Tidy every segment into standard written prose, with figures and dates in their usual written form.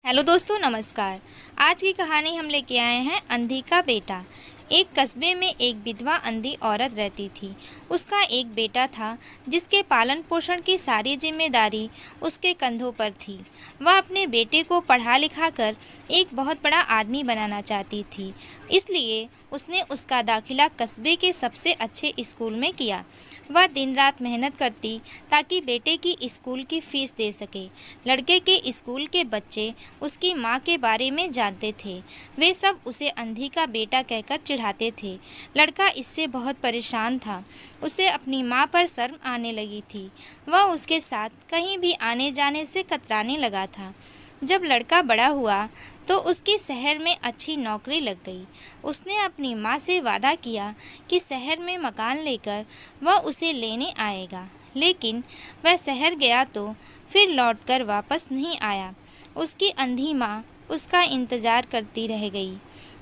Hello दोस्तों, नमस्कार। आज की कहानी हम लेके आए हैं अंधी का बेटा। एक कस्बे में एक विधवा अंधी औरत रहती थी। उसका एक बेटा था जिसके पालन पोषण की सारी जिम्मेदारी उसके कंधों पर थी। वह अपने बेटे को पढ़ा लिखा कर एक बहुत बड़ा आदमी बनाना चाहती थी, इसलिए उसने उसका दाखिला कस्बे के सबसे अच्छे स्कूल में किया। वह दिन रात मेहनत करती ताकि बेटे की स्कूल की फीस दे सके। लड़के के स्कूल के बच्चे उसकी माँ के बारे में जानते थे। वे सब उसे अंधी का बेटा कहकर चिढ़ाते थे। लड़का इससे बहुत परेशान था। उसे अपनी माँ पर शर्म आने लगी थी। वह उसके साथ कहीं भी आने जाने से कतराने लगा था। जब लड़का बड़ा हुआ तो उसकी शहर में अच्छी नौकरी लग गई। उसने अपनी माँ से वादा किया कि शहर में मकान लेकर वह उसे लेने आएगा, लेकिन वह शहर गया तो फिर लौटकर वापस नहीं आया। उसकी अंधी माँ उसका इंतज़ार करती रह गई।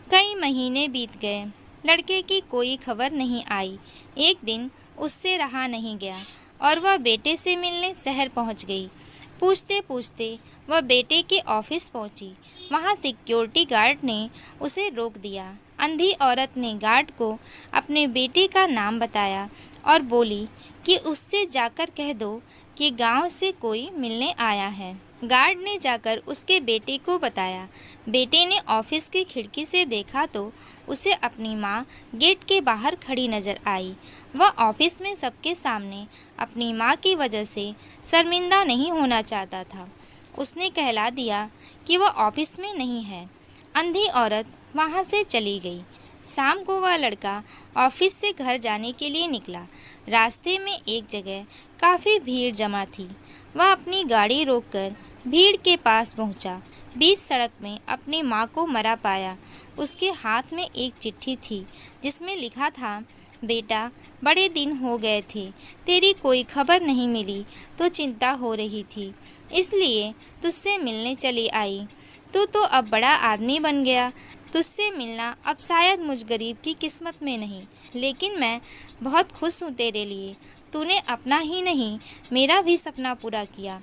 कई महीने बीत गए, लड़के की कोई खबर नहीं आई। एक दिन उससे रहा नहीं गया और वह बेटे से मिलने शहर पहुंच गई। पूछते पूछते वह बेटे के ऑफिस पहुंची। वहां सिक्योरिटी गार्ड ने उसे रोक दिया। अंधी औरत ने गार्ड को अपने बेटे का नाम बताया और बोली कि उससे जाकर कह दो कि गांव से कोई मिलने आया है। गार्ड ने जाकर उसके बेटे को बताया। बेटे ने ऑफिस की खिड़की से देखा तो उसे अपनी माँ गेट के बाहर खड़ी नजर आई। वह ऑफिस में सबके सामने अपनी माँ की वजह से शर्मिंदा नहीं होना चाहता था। उसने कहला दिया कि वह ऑफिस में नहीं है। अंधी औरत वहाँ से चली गई। शाम को वह लड़का ऑफिस से घर जाने के लिए निकला। रास्ते में एक जगह काफ़ी भीड़ जमा थी। वह अपनी गाड़ी रोककर भीड़ के पास पहुंचा। बीच सड़क में अपनी माँ को मरा पाया। उसके हाथ में एक चिट्ठी थी जिसमें लिखा था, बेटा, बड़े दिन हो गए थे, तेरी कोई खबर नहीं मिली तो चिंता हो रही थी, इसलिए तुझसे मिलने चली आई। तू तो अब बड़ा आदमी बन गया। तुझसे मिलना अब शायद मुझ गरीब की किस्मत में नहीं, लेकिन मैं बहुत खुश हूँ तेरे लिए। तूने अपना ही नहीं, मेरा भी सपना पूरा किया।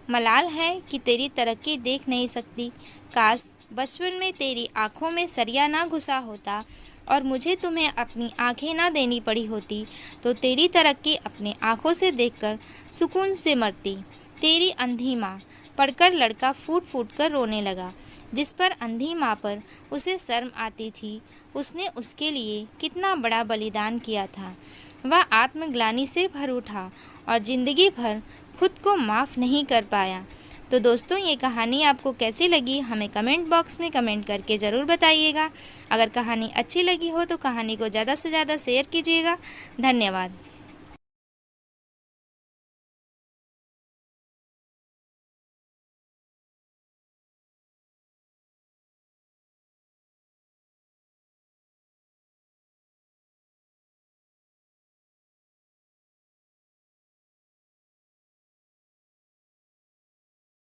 मलाल है कि तेरी तरक्की देख नहीं सकती। काश बचपन में तेरी आंखों में सरिया ना घुसा होता और मुझे तुम्हें अपनी आंखें ना देनी पड़ी होती, तो तेरी तरक्की अपने आंखों से देखकर सुकून से मरती। तेरी अंधी माँ। पढ़कर लड़का फूट फूट कर रोने लगा। जिस पर अंधी माँ पर उसे शर्म आती थी, उसने उसके लिए कितना बड़ा बलिदान किया था। वह आत्मग्लानि से भर उठा और ज़िंदगी भर खुद को माफ़ नहीं कर पाया। तो दोस्तों, ये कहानी आपको कैसी लगी हमें कमेंट बॉक्स में कमेंट करके ज़रूर बताइएगा। अगर कहानी अच्छी लगी हो तो कहानी को ज़्यादा से ज़्यादा शेयर कीजिएगा। धन्यवाद।